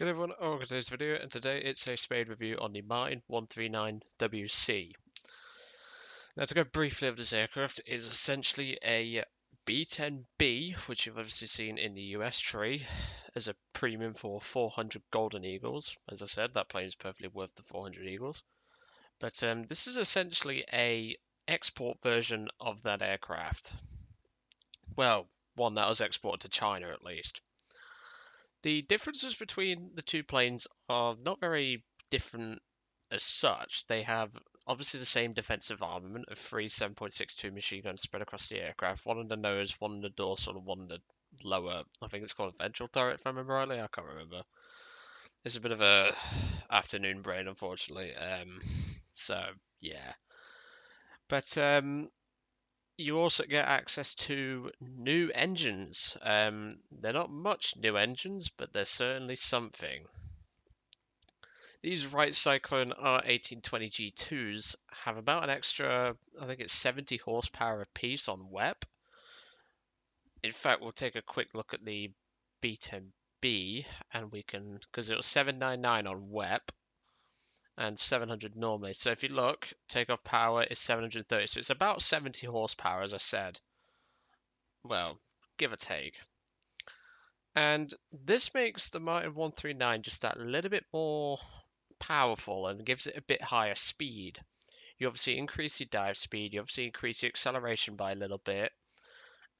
Good everyone, welcome to today's video, and today it's a Spade review on the Martin 139WC. Now to go briefly over this aircraft, it is essentially a B-10B, which you've obviously seen in the US tree, as a premium for 400 Golden Eagles. As I said, that plane is perfectly worth the 400 Eagles. But this is essentially a export version of that aircraft. Well, one that was exported to China at least. The differences between the two planes are not very different as such. They have obviously the same defensive armament of three 7.62 machine guns spread across the aircraft, one on the nose, one on the dorsal, and one on the lower, I think it's called a ventral turret if I remember rightly, I can't remember. It's a bit of a afternoon brain, unfortunately. So yeah. But you also get access to new engines. They're not much new engines, but they're certainly something. These Wright Cyclone R1820G2s have about an extra, I think it's 70 horsepower apiece on WEP. In fact, we'll take a quick look at the B-10B, and we can, because it was 799 on WEP and 700 normally. So if you look, takeoff power is 730, so it's about 70 horsepower, as I said. Well, give or take. And this makes the Martin 139 just that little bit more powerful and gives it a bit higher speed. You obviously increase your dive speed, you obviously increase your acceleration by a little bit,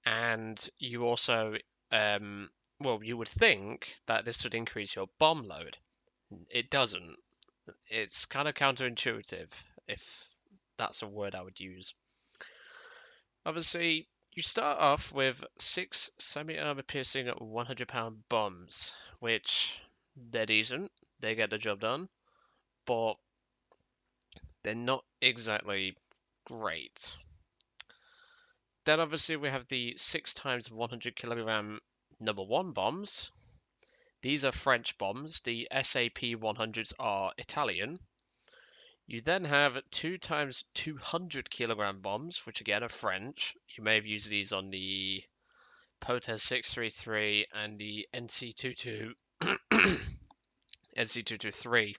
and you also, well, you would think that this would increase your bomb load. It doesn't. It's kind of counterintuitive, if that's a word I would use. Obviously, you start off with 6 semi-armor piercing 100-pound bombs, which they're decent, they get the job done, but they're not exactly great. Then obviously we have the 6 times 100 kilogram number 1 bombs. These are French bombs. The SAP 100s are Italian. You then have 2 times 200 kilogram bombs, which again are French. You may have used these on the POTES 633 and the NC22 NC223.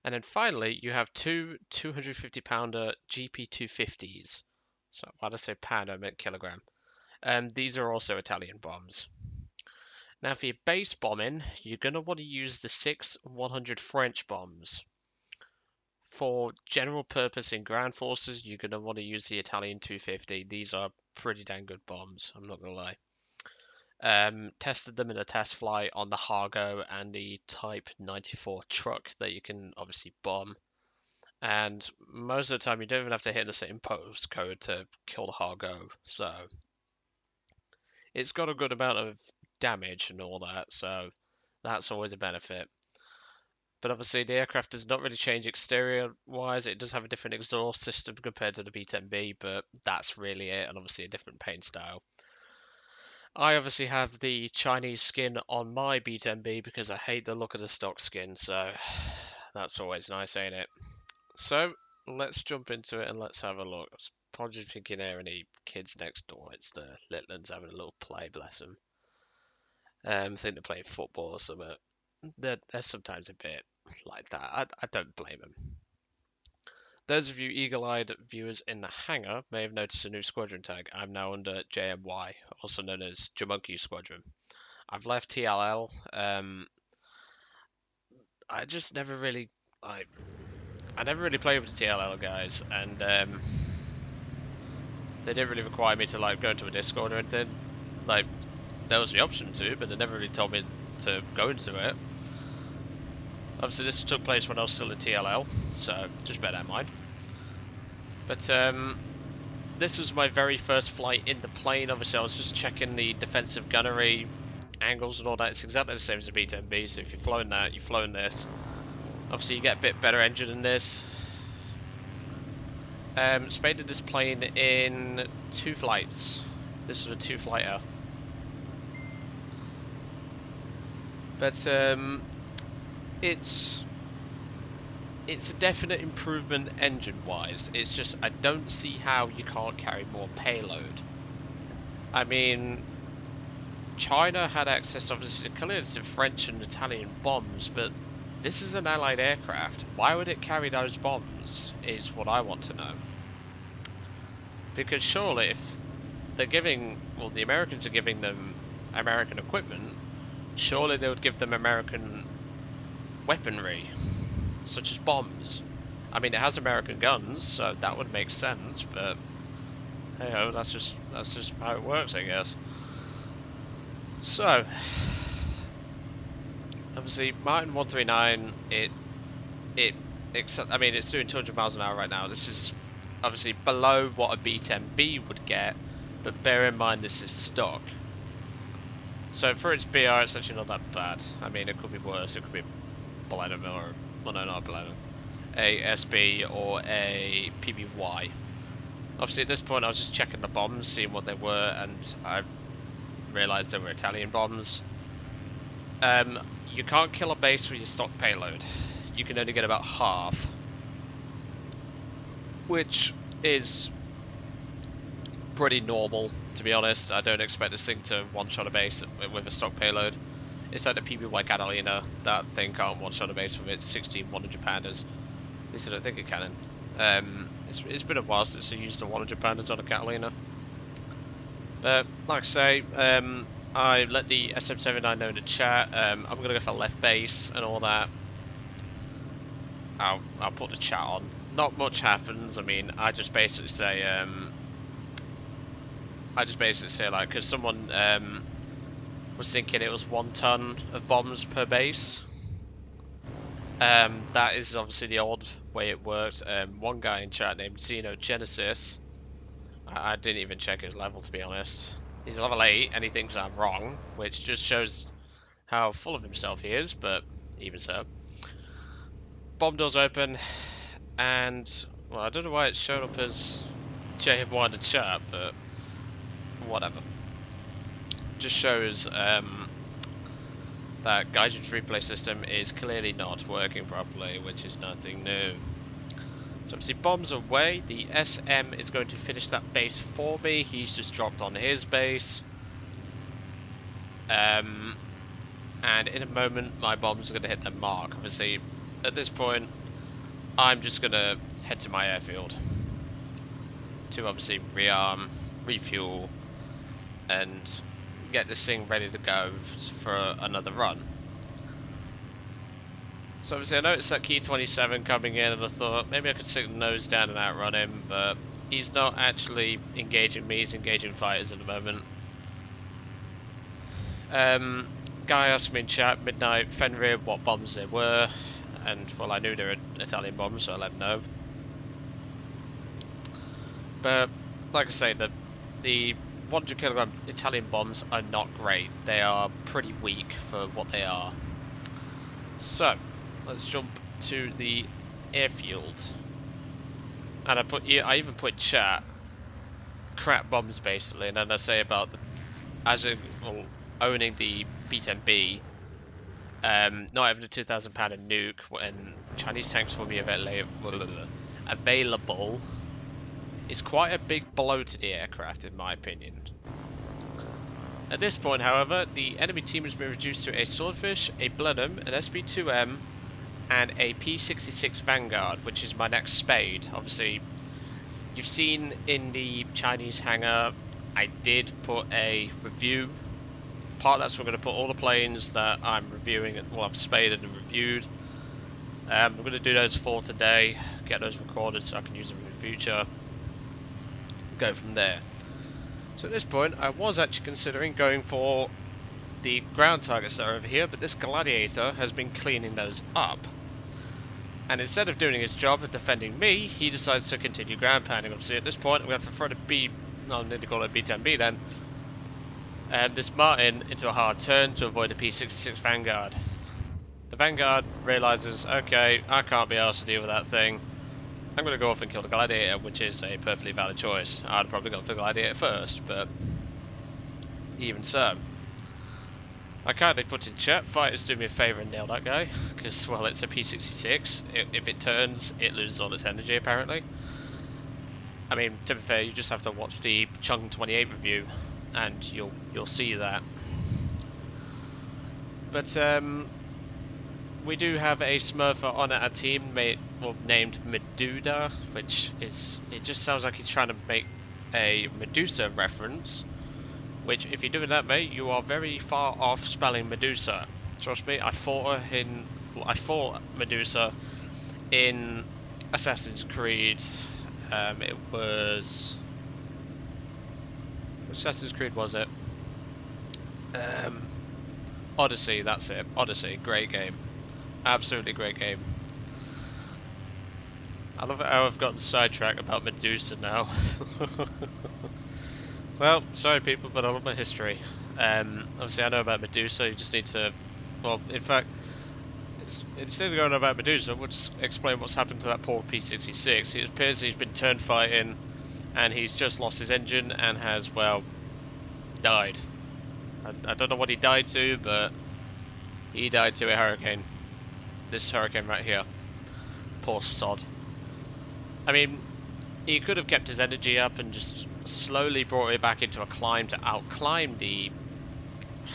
And then finally, you have 2 250-pounder GP250s. So why did I say pound? I meant kilogram. These are also Italian bombs. Now for your base bombing, you're going to want to use the 6 100 French bombs. For general purpose in ground forces, you're going to want to use the Italian 250. These are pretty dang good bombs, I'm not going to lie. Tested them in a test flight on the Hargo and the Type 94 truck that you can obviously bomb. And most of the time, you don't even have to hit the same postcode to kill the Hargo. So it's got a good amount of damage and all that. So that's always a benefit. But obviously, the aircraft does not really change exterior-wise. It does have a different exhaust system compared to the B-10B, but that's really it. And obviously, a different paint style. I obviously have the Chinese skin on my B-10B because I hate the look of the stock skin. So that's always nice, ain't it? So let's jump into it and let's have a look. I was probably thinking there are any kids next door. It's the little ones having a little play, bless them. I think they're playing football or something. They're sometimes a bit like that. I don't blame them. Those of you eagle-eyed viewers in the hangar may have noticed a new squadron tag. I'm now under JMY, also known as Jamonkey Squadron. I've left TLL. I just never really I never really played with the TLL guys, and they didn't really require me to like go into a Discord or anything. Like, there was the option to, but they never really told me to go into it. Obviously, this took place when I was still in TLL, so just bear that in mind. But this was my very first flight in the plane. Obviously, I was just checking the defensive gunnery angles and all that. It's exactly the same as the B-10B, so if you've flown that, you've flown this. Obviously, you get a bit better engine than this. Spade did this plane in 2 flights. This was a 2-flighter. But it's a definite improvement engine-wise. It's just I don't see how you can't carry more payload. I mean, China had access, obviously, to clearance of French and Italian bombs, but this is an Allied aircraft. Why would it carry those bombs, is what I want to know. Because surely if they're giving, well, the Americans are giving them American equipment, surely they would give them American weaponry, such as bombs. I mean, it has American guns, so that would make sense, but hey ho, that's just how it works, I guess. So, obviously, Martin 139, I mean, it's doing 200 miles an hour right now. This is obviously below what a B-10B would get, but bear in mind this is stock. So for its BR, it's actually not that bad. I mean, it could be worse. It could be Palladium or, well, no, not Palladium, a SB or a PBY. Obviously, at this point, I was just checking the bombs, seeing what they were, and I realised they were Italian bombs. You can't kill a base with your stock payload. You can only get about half, which is pretty normal, to be honest. I don't expect this thing to one-shot a base with a stock payload. It's like the PBY Catalina. That thing can't one-shot a base with its 16 100-pounders. At least I don't think it can. It's been a while since I used the 100-pounders on a Catalina. But like I say, I let the SM79 know in the chat. I'm gonna go for left base and all that. I'll put the chat on. Not much happens. I mean, I just basically say like, because someone was thinking it was 1 ton of bombs per base. That is obviously the old way it worked. One guy in chat named Xenogenesis, I didn't even check his level, to be honest. He's level 8 and he thinks I'm wrong, which just shows how full of himself he is, but even so. Bomb doors open, and, well, I don't know why it's shown up as JM1 in the chat, but whatever. Just shows that Gaijin's replay system is clearly not working properly, which is nothing new. So obviously bombs away, the SM is going to finish that base for me. He's just dropped on his base. And in a moment my bombs are going to hit their mark. Obviously at this point I'm just going to head to my airfield to obviously rearm, refuel, and get this thing ready to go for another run. So obviously I noticed that Key 27 coming in, and I thought maybe I could stick the nose down and outrun him, but he's not actually engaging me, he's engaging fighters at the moment. Guy asked me in chat, Midnight Fenrir, what bombs they were, and well, I knew they were Italian bombs, so I let him know. But like I say, the 100 kilogram Italian bombs are not great. They are pretty weak for what they are. So let's jump to the airfield. And I even put in chat crap bombs basically, and then I say about owning the B-10B, not having a 2,000 pounder nuke when Chinese tanks will be available is quite a big blow to the aircraft, in my opinion. At this point, however, the enemy team has been reduced to a Swordfish, a Blenheim, an SB-2M, and a P-66 Vanguard, which is my next Spade. Obviously, you've seen in the Chinese hangar, I did put a review. Part of that's we're going to put all the planes that I'm reviewing, well, I've spaded and reviewed. We're going to do those 4 today, get those recorded so I can use them in the future. Go from there. So at this point, I was actually considering going for the ground targets that are over here, but this Gladiator has been cleaning those up. And instead of doing his job of defending me, he decides to continue ground pounding. Obviously, at this point, I'm going to have to throw the I need to call it B-10B then, and this Martin into a hard turn to avoid the P-66 Vanguard. The Vanguard realises, okay, I can't be asked to deal with that thing. I'm going to go off and kill the Gladiator, which is a perfectly valid choice. I'd have probably gone for the Gladiator first, but even so. I kindly put in chat, fighters do me a favour and nail that guy, because, well, it's a P-66. If it turns, it loses all its energy, apparently. I mean, to be fair, you just have to watch the Chung 28 review, and you'll see that. But we do have a Smurfer on our team named Meduda, which is, it just sounds like he's trying to make a Medusa reference, which if you're doing that, mate, you are very far off spelling Medusa. Trust me, I fought Medusa in Assassin's Creed. It was, which Assassin's Creed was it? Odyssey, that's it. Odyssey, great game. Absolutely great game. I love how I've gotten sidetracked about Medusa now. Well, sorry people, but I love my history. Obviously I know about Medusa, you just need to... Well, in fact, instead of going on about Medusa, we'll just explain what's happened to that poor P-66. It appears he's been turned fighting, and he's just lost his engine and has, well, died. I don't know what he died to, but he died to a hurricane. This hurricane right here. Poor sod. I mean, he could have kept his energy up and just slowly brought it back into a climb to outclimb the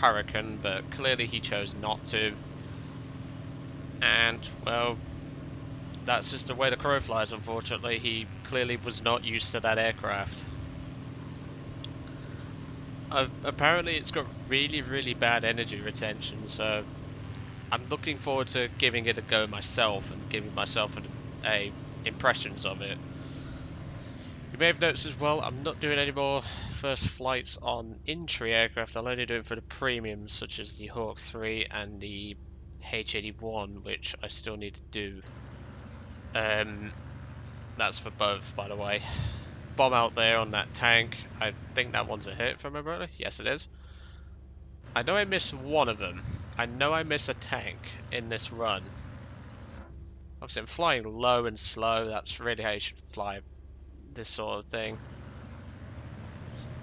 hurricane, but clearly he chose not to. And, well, that's just the way the crow flies, unfortunately. He clearly was not used to that aircraft. Apparently it's got really, really bad energy retention, so I'm looking forward to giving it a go myself and giving myself a impressions of it. You may have noticed as well, I'm not doing any more first flights on entry aircraft. I'll only do it for the premiums, such as the Hawk 3 and the H-81, which I still need to do. That's for both, by the way. Bomb out there on that tank. I think that one's a hit, if I remember rightly. Yes, it is. I know I missed one of them. I know I missed a tank in this run. Obviously, I'm flying low and slow. That's really how you should fly this sort of thing.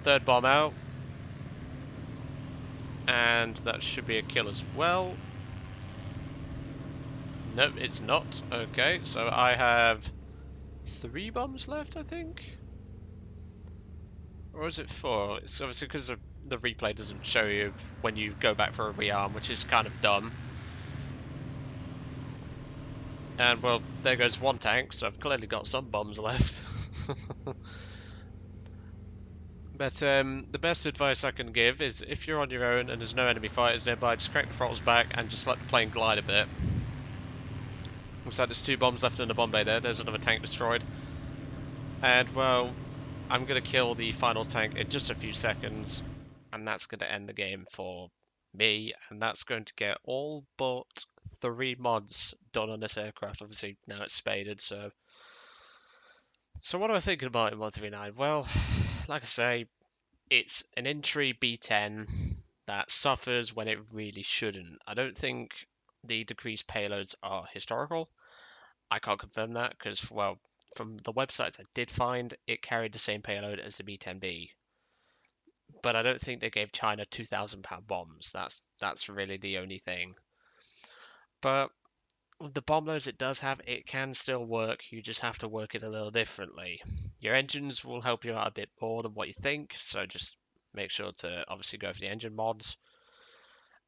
Third bomb out. And that should be a kill as well. Nope, it's not. Okay, so I have 3 bombs left, I think? Or is it 4? It's obviously because the replay doesn't show you when you go back for a rearm, which is kind of dumb. And, well, there goes one tank, so I've clearly got some bombs left. But the best advice I can give is if you're on your own and there's no enemy fighters nearby, just crank the throttles back and just let the plane glide a bit. Looks like there's 2 bombs left in the bomb bay there. There's another tank destroyed. And, well, I'm going to kill the final tank in just a few seconds. And that's going to end the game for me. And that's going to get all but 3 mods done on this aircraft. Obviously, now it's spaded, so... So what am I thinking about in 139? Well, like I say, it's an entry B10 that suffers when it really shouldn't. I don't think the decreased payloads are historical. I can't confirm that because, well, from the websites I did find, it carried the same payload as the B-10B. But I don't think they gave China £2,000 bombs. That's really the only thing. But the bomb loads it does have, it can still work. You just have to work it a little differently. Your engines will help you out a bit more than what you think, so just make sure to obviously go for the engine mods.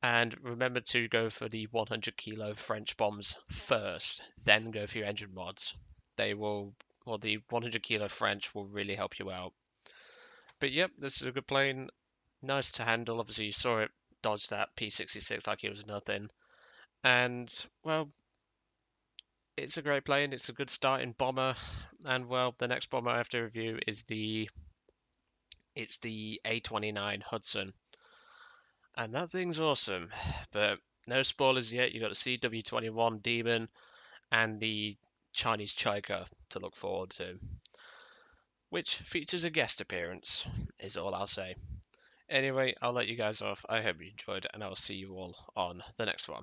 And remember to go for the 100 kilo French bombs first, then go for your engine mods. They will, well, the 100 kilo French will really help you out. But yep, this is a good plane. Nice to handle. Obviously, you saw it dodge that P-66 like it was nothing. And, well, it's a great plane. It's a good starting bomber. And, well, the next bomber I have to review is the A-29 Hudson. And that thing's awesome. But no spoilers yet. You got the CW-21 Demon and the Chinese Chica to look forward to, which features a guest appearance, is all I'll say. Anyway, I'll let you guys off. I hope you enjoyed, and I'll see you all on the next one.